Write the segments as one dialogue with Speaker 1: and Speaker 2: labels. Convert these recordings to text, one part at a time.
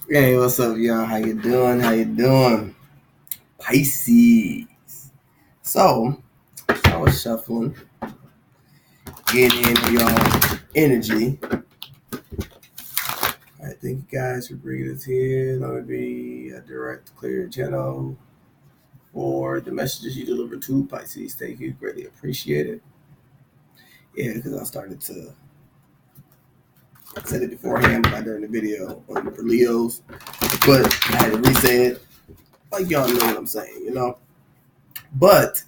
Speaker 1: Hey, what's up, y'all? How you doing? How you doing? Pisces. So, I was shuffling, getting into y'all energy. I thank you guys for bringing us here. Let me be a direct, clear channel for the messages you deliver to Pisces. Thank you. Greatly appreciate it. Yeah, because I started to said it beforehand, but not during the video for Leos. But I had to reset it. Like, y'all know what I'm saying, But,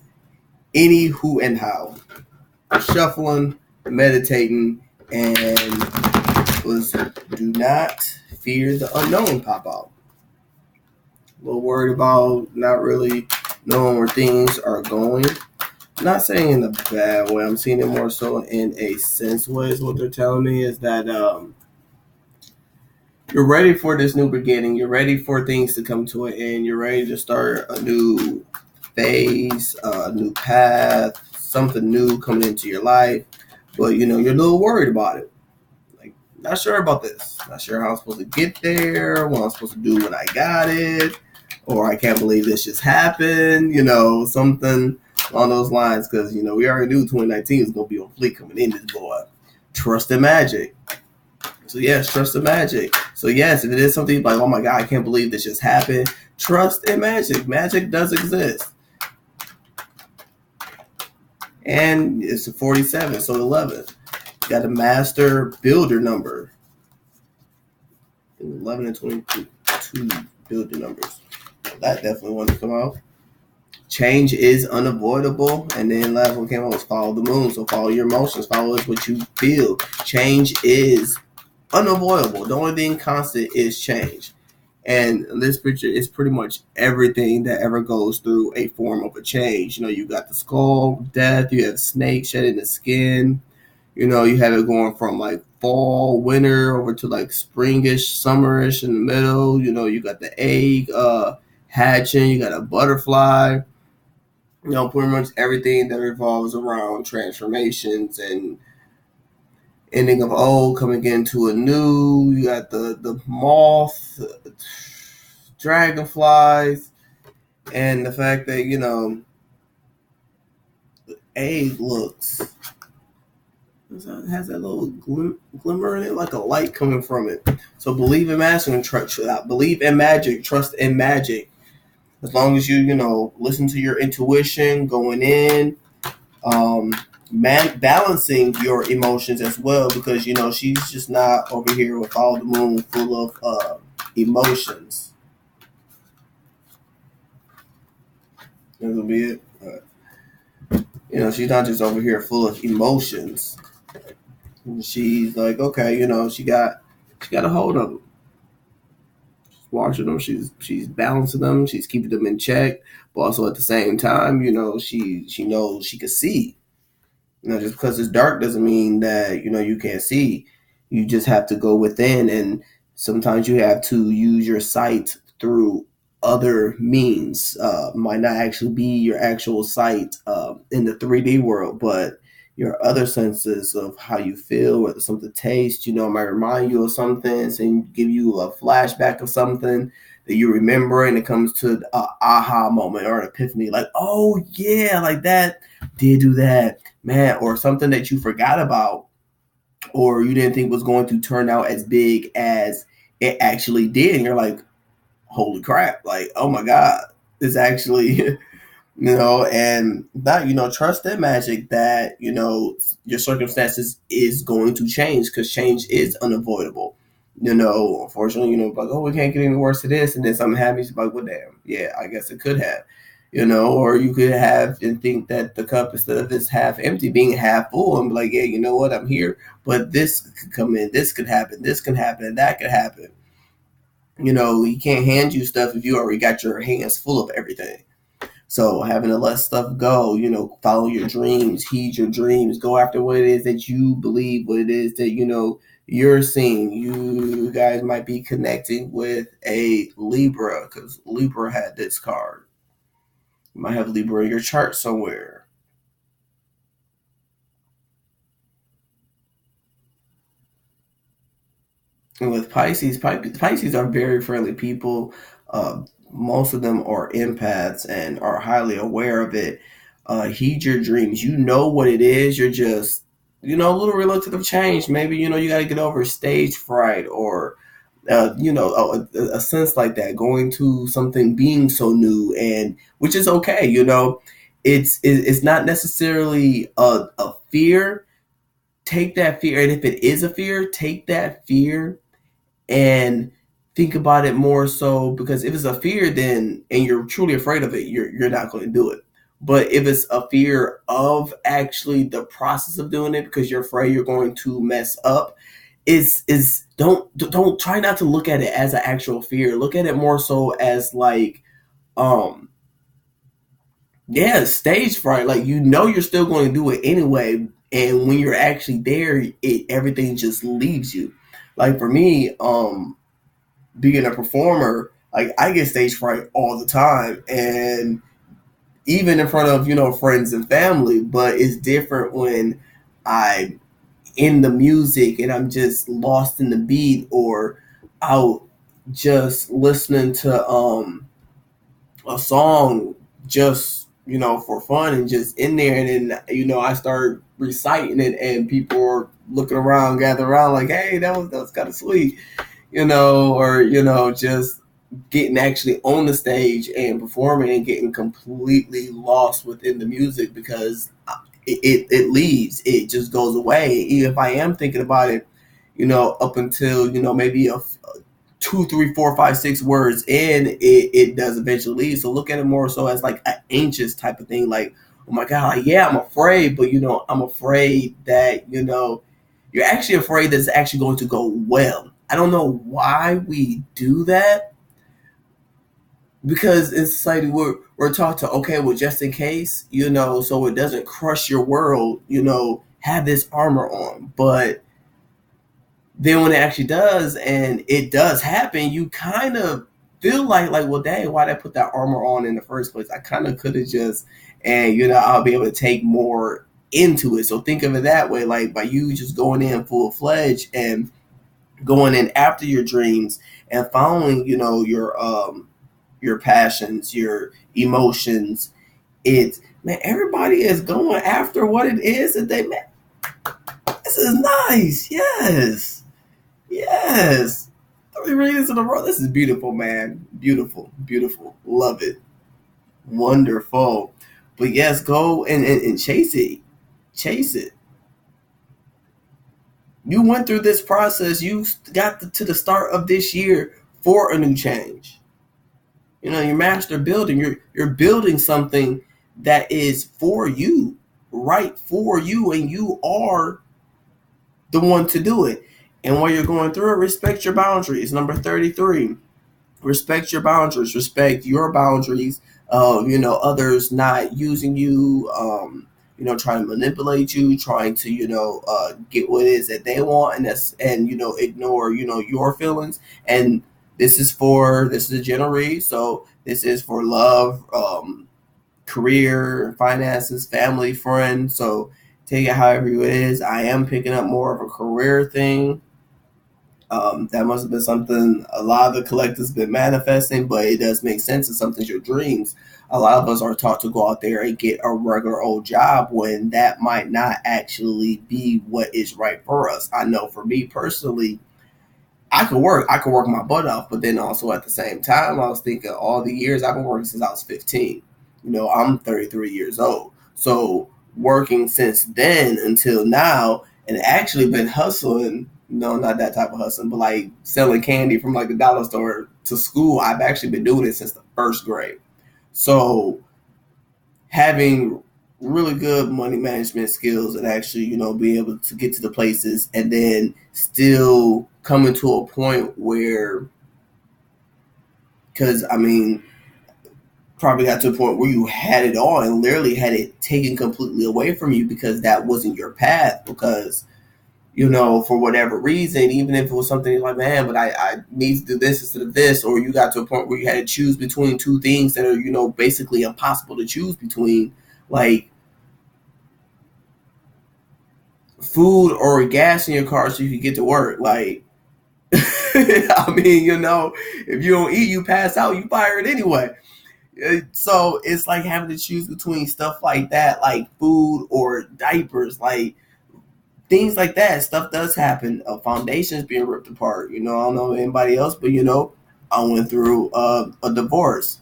Speaker 1: any who and how. Shuffling, meditating, and was do not fear the unknown pop out. A little worried about not really knowing where things are going. Not saying in a bad way. I'm seeing it more so in a sense way. Is what they're telling me is that you're ready for this new beginning. You're ready for things to come to an end. You're ready to start a new phase, a new path, something new coming into your life. But you're a little worried about it. Like, not sure about this. Not sure how I'm supposed to get there, what I'm supposed to do when I got it, or I can't believe this just happened, something along those lines. Because, we already knew 2019 was going to be on fleek coming in this boy. Trust and magic. So, yes, trust and magic. So, yes, if it is something like, oh my God, I can't believe this just happened, trust and magic. Magic does exist. And it's a 47, so 11. You got a master builder number. 11 and 22 building numbers. That definitely wanted to come out. Change is unavoidable. And then last one came out was follow the moon. So follow your emotions. Follow what you feel. Change is unavoidable. The only thing constant is change. And this picture is pretty much everything that ever goes through a form of a change. You got the skull, death, you have snake shedding the skin, you have it going from like fall, winter over to like springish, summerish in the middle. You got the egg hatching, you got a butterfly. Pretty much everything that revolves around transformations and ending of old, coming into a new. You got the moth, dragonflies, and the fact that egg looks has that little glimmer in it, like a light coming from it. So believe in magic and believe in magic, trust in magic. As long as you listen to your intuition going in, um, balancing your emotions as well, because she's just not over here with all the moon full of emotions. That'll be it. She's not just over here full of emotions. She's like, okay, she got a hold of them. Watching them. She's balancing them. She's keeping them in check, but also at the same time, she knows she can see. Just because it's dark doesn't mean that you can't see. You just have to go within, and sometimes you have to use your sight through other means. Might not actually be your actual sight in the 3D world, but your other senses of how you feel, whether something tastes, might remind you of something, and give you a flashback of something that you remember, and it comes to an aha moment or an epiphany, like, oh yeah, like that did do that, man, or something that you forgot about, or you didn't think was going to turn out as big as it actually did, and you're like, holy crap, like, oh my God, it's actually and that, trust that magic that, your circumstances is going to change, because change is unavoidable. Unfortunately, like, oh, we can't get any worse to this, and then something happens, like, well, damn, yeah, I guess it could have, or you could have and think that the cup, instead of this half empty, being half full, and be like, yeah, you know what, I'm here, but this could come in, this could happen, this can happen, and that could happen. He can't hand you stuff if you already got your hands full of everything. So having to let stuff go, follow your dreams, heed your dreams, go after what it is that you believe, what it is that, you're seeing. You guys might be connecting with a Libra, because Libra had this card. You might have Libra in your chart somewhere. And with Pisces are very friendly people. Uh, Most of them are empaths and are highly aware of it. Heed your dreams. You know what it is. You're just, a little reluctant of change. Maybe, you got to get over stage fright or, a sense like that, going to something being so new, and which is okay. It's not necessarily a fear. Take that fear. And if it is a fear, take that fear and think about it more so, because if it's a fear, then and you're truly afraid of it, you're not going to do it. But if it's a fear of actually the process of doing it because you're afraid you're going to mess up, is don't try not to look at it as an actual fear. Look at it more so as like, um yeah, stage fright. Like, you're still going to do it anyway, and when you're actually there, everything just leaves you. Like for me, being a performer, like I get stage fright all the time, and even in front of friends and family. But it's different when I'm in the music and I'm just lost in the beat, or out just listening to a song just for fun and just in there, and then I start reciting it and people are looking around, gather around like, hey, that was kind of sweet, or just getting actually on the stage and performing and getting completely lost within the music, because it leaves, it just goes away. Even if I am thinking about it, up until maybe a 2, 3, 4, 5, 6 words in, it does eventually leave. So look at it more so as like an anxious type of thing, like, oh my god, like, yeah, I'm afraid, but I'm afraid that you're actually afraid that it's actually going to go well. I don't know why we do that, because in society we're taught to, okay, well, just in case, so it doesn't crush your world, have this armor on. But then when it actually does, and it does happen, you kind of feel like, well, dang, why'd I put that armor on in the first place? I kind of could have just, and I'll be able to take more into it. So think of it that way, like by you just going in full fledged and going in after your dreams and following, your passions, your emotions. It's, man, everybody is going after what it is that they, man, this is nice. Yes. Yes. 3 readings in a row. This is beautiful, man. Beautiful. Beautiful. Love it. Wonderful. But yes, go and chase it. Chase it. You went through this process. You got to the start of this year for a new change. Your master building. You're building something that is for you, right for you, and you are the one to do it. And while you're going through it, respect your boundaries. Number 33, respect your boundaries. Respect your boundaries. Others not using you. Trying to manipulate you, trying to get what it is that they want, and ignore your feelings. And this is a general read, so this is for love, career, finances, family, friends. So take it however it is. I am picking up more of a career thing. That must have been something a lot of the collective's been manifesting, but it does make sense. If something's your dreams, a lot of us are taught to go out there and get a regular old job when that might not actually be what is right for us. I know for me personally, I could work my butt off, but then also at the same time, I was thinking all the years I've been working since I was 15. I'm 33 years old. So working since then until now, and actually been hustling, not that type of hustling, but like selling candy from like the dollar store to school. I've actually been doing it since the first grade. So having really good money management skills and actually, being able to get to the places, and then still coming to a point where, because I mean, probably got to a point where you had it all and literally had it taken completely away from you because that wasn't your path. Because, for whatever reason, even if it was something like, man, but I need to do this instead of this, or you got to a point where you had to choose between two things that are, basically impossible to choose between, like food or gas in your car so you could get to work. Like, I mean, if you don't eat, you pass out, you fired anyway. So it's like having to choose between stuff like that, like food or diapers, like things like that. Stuff does happen. Foundations being ripped apart. I don't know anybody else, but I went through a divorce.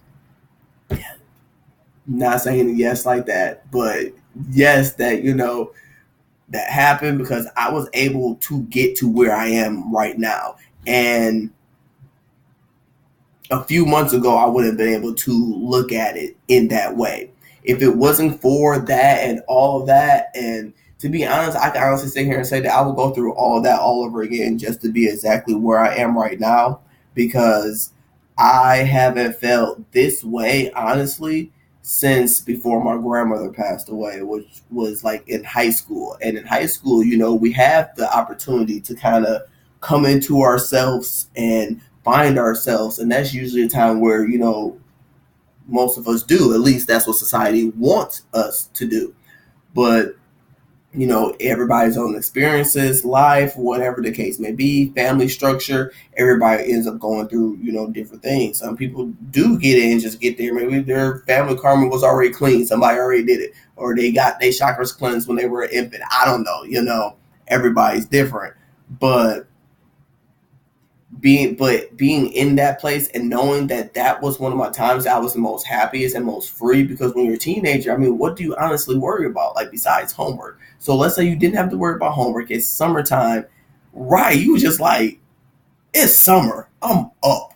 Speaker 1: Not saying yes like that, but yes, that happened because I was able to get to where I am right now. And a few months ago, I wouldn't have been able to look at it in that way. If it wasn't for that and all of that, and to be honest, I can honestly sit here and say that I would go through all of that all over again just to be exactly where I am right now, because I haven't felt this way, honestly, since before my grandmother passed away, which was like in high school. And in high school, we have the opportunity to kind of come into ourselves and find ourselves, and that's usually a time where most of us do. At least that's what society wants us to do. But everybody's own experiences, life, whatever the case may be, family structure, everybody ends up going through different things. Some people do get in, just get there, maybe their family karma was already clean, somebody already did it, or they got their chakras cleansed when they were an infant. I don't know. Everybody's different. But being in that place and knowing that was one of my times that I was the most happiest and most free, because when you're a teenager, I mean, what do you honestly worry about, like, besides homework? So let's say you didn't have to worry about homework, it's summertime, right? You was just like, it's summer, I'm up.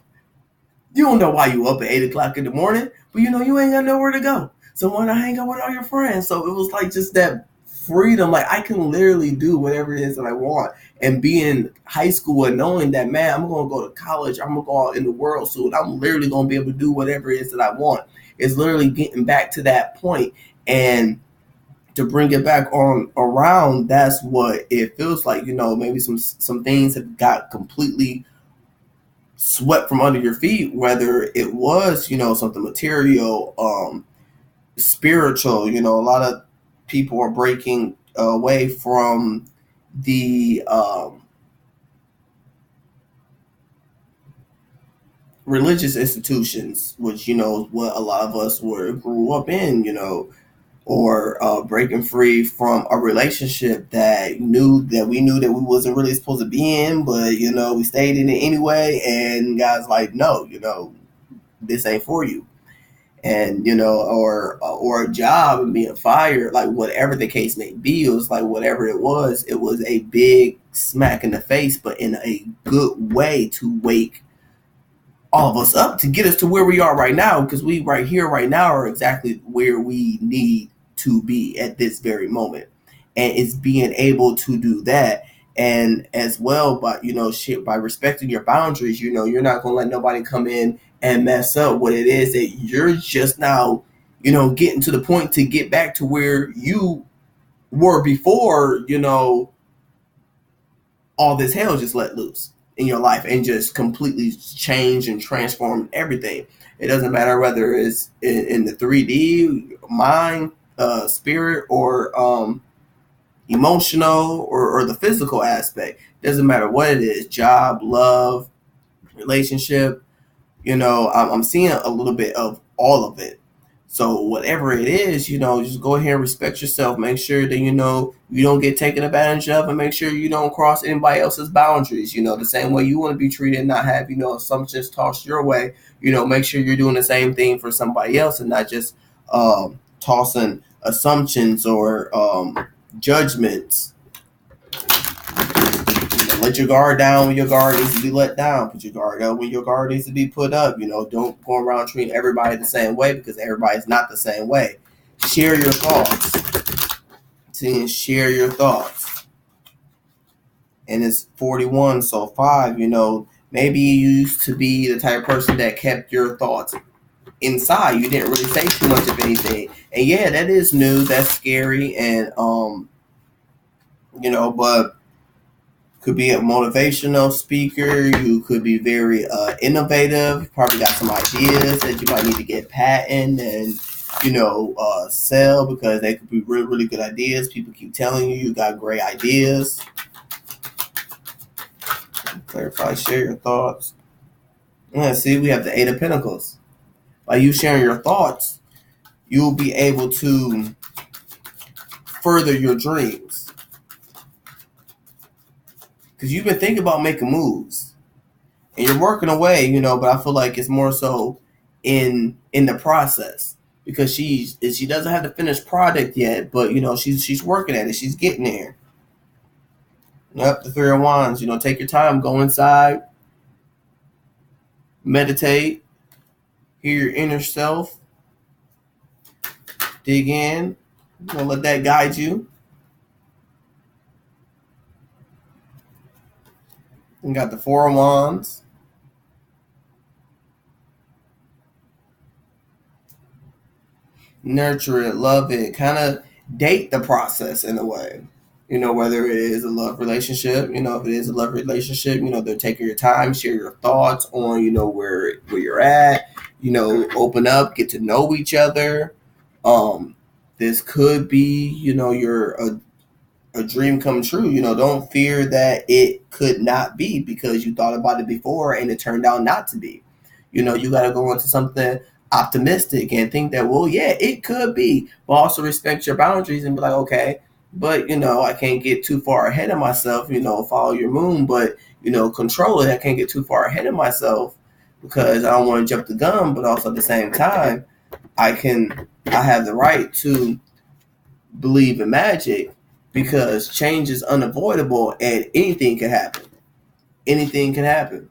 Speaker 1: You don't know why you up at 8 o'clock in the morning, but you ain't got nowhere to go. So why not hang out with all your friends? So it was like just that freedom. Like, I can literally do whatever it is that I want. And being in high school and knowing that, man, I'm going to go to college, I'm going to go out in the world soon, I'm literally going to be able to do whatever it is that I want. It's literally getting back to that point. And to bring it back on around, that's what it feels like. Maybe some things have got completely swept from under your feet, whether it was something material, spiritual. A lot of people are breaking away from the religious institutions, which what a lot of us grew up in, or breaking free from a relationship that we knew that we wasn't really supposed to be in, but we stayed in it anyway. And guys like, no, this ain't for you. And or a job and being fired, like whatever the case may be, it was like whatever it was a big smack in the face, but in a good way, to wake all of us up, to get us to where we are right now, because we right here right now are exactly where we need to be at this very moment. And it's being able to do that, and as well, but by respecting your boundaries, you're not going to let nobody come in and mess up what it is that you're just now getting to the point to get back to where you were before all this hell just let loose in your life and just completely change and transform everything. It doesn't matter whether it's in the 3D, mind, spirit, or emotional, or the physical aspect. It doesn't matter what it is, job, love, relationship. I'm seeing a little bit of all of it. So whatever it is, just go ahead and respect yourself. Make sure that you don't get taken advantage of, and make sure you don't cross anybody else's boundaries. The same way you want to be treated, and not have assumptions tossed your way. Make sure you're doing the same thing for somebody else, and not just tossing assumptions or judgments. Let your guard down when your guard needs to be let down. Put your guard up when your guard needs to be put up. Don't go around treating everybody the same way, because everybody's not the same way. Share your thoughts. Share your thoughts. And it's 41, so 5, maybe you used to be the type of person that kept your thoughts inside. You didn't really say too much of anything. And yeah, that is new. That's scary. And, but could be a motivational speaker. You could be very innovative. You probably got some ideas that you might need to get patent and sell, because they could be really, really good ideas. People keep telling you got great ideas. Clarify, share your thoughts. Yeah, see, we have the Eight of Pentacles. By you sharing your thoughts, you'll be able to further your dreams. Because you've been thinking about making moves. And you're working away, but I feel like it's more so in the process. Because she doesn't have the finished product yet, but she's working at it. She's getting there. Yep, the Three of Wands. Take your time, go inside, meditate, hear your inner self, dig in, let that guide you. You got the Four of Wands. Nurture it, love it, kind of date the process in a way. Whether it is a love relationship, if it is a love relationship, they're taking your time, share your thoughts on, where you're at, open up, get to know each other. This could be, your a dream come true. Don't fear that it could not be because you thought about it before and it turned out not to be. You got to go into something optimistic and think that, well, yeah, it could be, but also respect your boundaries and be like, okay, but I can't get too far ahead of myself. Follow your moon, but control it. I can't get too far ahead of myself because I don't want to jump the gun, but also at the same time, I have the right to believe in magic because change is unavoidable and anything can happen. Anything can happen.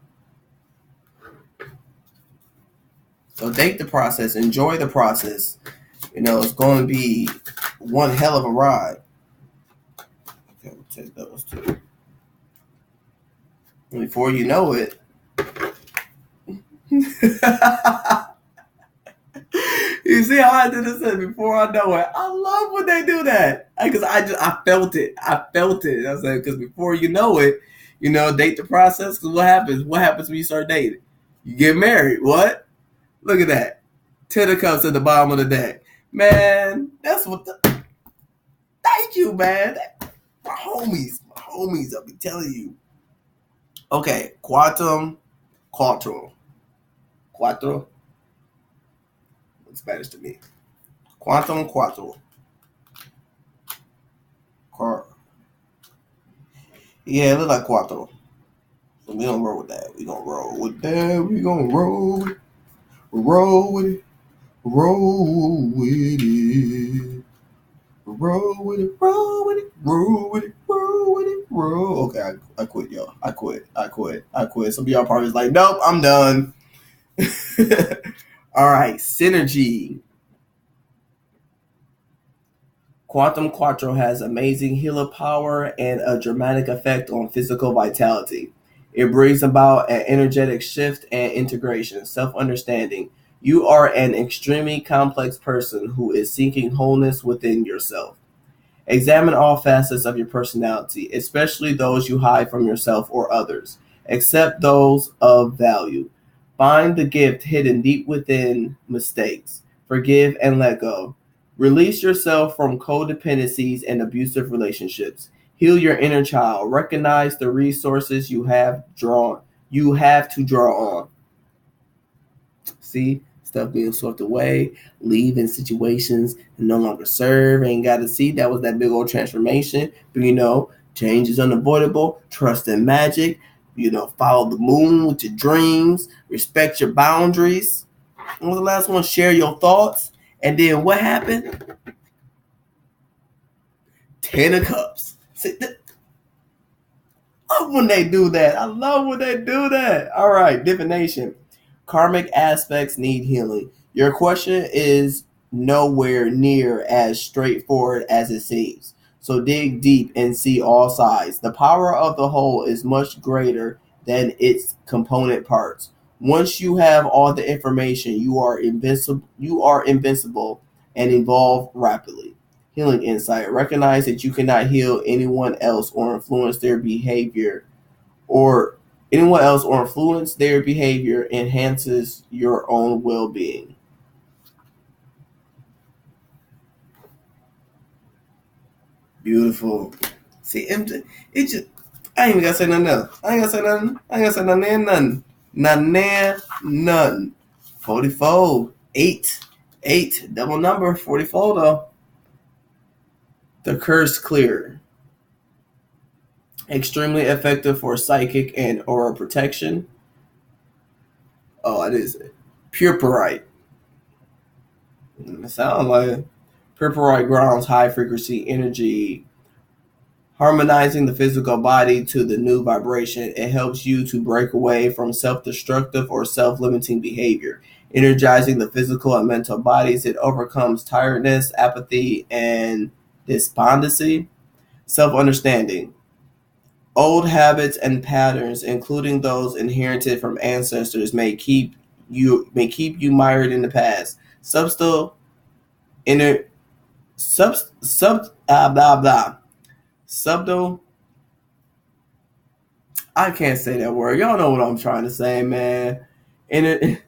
Speaker 1: So take the process, enjoy the process. It's going to be one hell of a ride. Okay, we'll take those two. And before you know it, you see how I did this before I know it. I love when they do that because I felt it. I said because before you know it, date the process. Because what happens? What happens when you start dating? You get married. What? Look at that. 10 of Cups at the bottom of the deck. Man, that's what the... Thank you, man. My homies, I'll be telling you. Okay, Quatro. It's Spanish to me. Quatro. Yeah, it look like Quatro. So we don't roll with that. We gonna roll with that. We gonna roll with it. Roll with it. Roll with it. Roll with it, roll with it, roll with it, roll with it, roll. Okay, I quit, y'all. I quit. Some of y'all probably like, nope, I'm done. All right, synergy. Quantum Quattro has amazing healer power and a dramatic effect on physical vitality. It brings about an energetic shift and integration, self-understanding. You are an extremely complex person who is seeking wholeness within yourself. Examine all facets of your personality, especially those you hide from yourself or others. Accept those of value. Find the gift hidden deep within mistakes. Forgive and let go. Release yourself from codependencies and abusive relationships. Heal your inner child. Recognize the resources you have to draw on. See? Stuff being swept away, leaving situations and no longer serve. Ain't got to see that was that big old transformation. But change is unavoidable. Trust in magic. Follow the moon with your dreams. Respect your boundaries. What was the last one? Share your thoughts. And then what happened? 10 of Cups. See, I love when they do that. All right, divination. Karmic aspects need healing. Your question is nowhere near as straightforward as it seems. So dig deep and see all sides. The power of the whole is much greater than its component parts. Once you have all the information, you are invincible and evolve rapidly. Healing insight. Recognize that you cannot heal anyone else or influence their behavior enhances your own well-being. Beautiful. See, it just I ain't even gotta say nothing else. I ain't gotta say nothing. I ain't gotta say nothing. None. 44. 8. Double number. 44 though. The curse clear. Extremely effective for psychic and aura protection. Oh, it is purpurite. It sounds like purpurite grounds high frequency energy, harmonizing the physical body to the new vibration. It helps you to break away from self-destructive or self-limiting behavior, energizing the physical and mental bodies. It overcomes tiredness, apathy, and despondency. Self-understanding. Old habits and patterns, including those inherited from ancestors, may keep you mired in the past. Subtle inner blah blah. Subtle. I can't say that word. Y'all know what I'm trying to say, man. Inner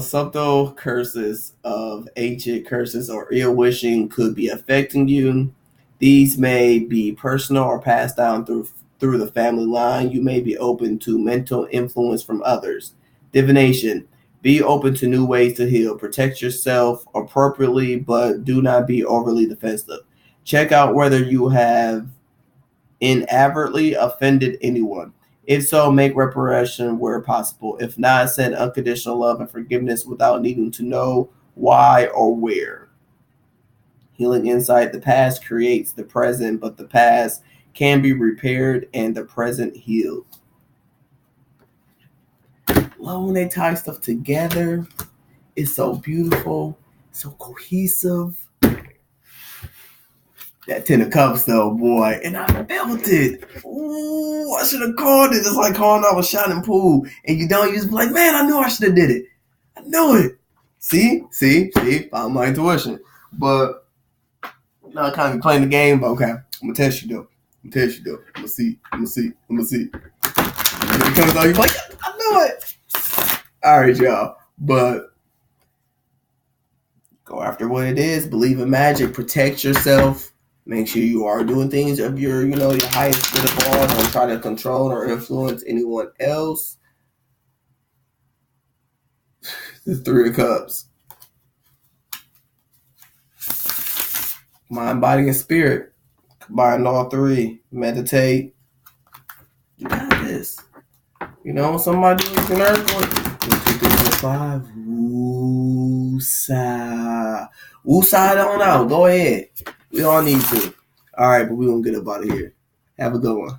Speaker 1: subtle curses of ancient curses or ill wishing could be affecting you. These may be personal or passed down through the family line. You may be open to mental influence from others. Divination. Be open to new ways to heal. Protect yourself appropriately, but do not be overly defensive. Check out whether you have inadvertently offended anyone. If so, make reparation where possible. If not, send unconditional love and forgiveness without needing to know why or where. Healing insight. The past creates the present, but the past can be repaired and the present healed. Love when they tie stuff together. It's so beautiful, so cohesive. That 10 of Cups, though, boy, and I felt it. Ooh, I should have called it. It's like calling out a shining pool, and you don't. You just be like, man, I knew I should have did it. I knew it. See, found my intuition. But I kind of playing the game. But okay, I'm gonna test you though. I'm gonna see. When it comes out, you're like, I knew it. All right, y'all. But go after what it is. Believe in magic. Protect yourself. Make sure you are doing things of your highest good of all. Don't try to control or influence anyone else. The 3 of Cups. Mind, body, and spirit. Combine all 3. Meditate. You got this. Somebody doing an earthquake. 1, 2, 3, 4, 5. Woosah. Woosah on out. Go ahead. We all need to. All right, but we gonna get up out of here. Have a good one.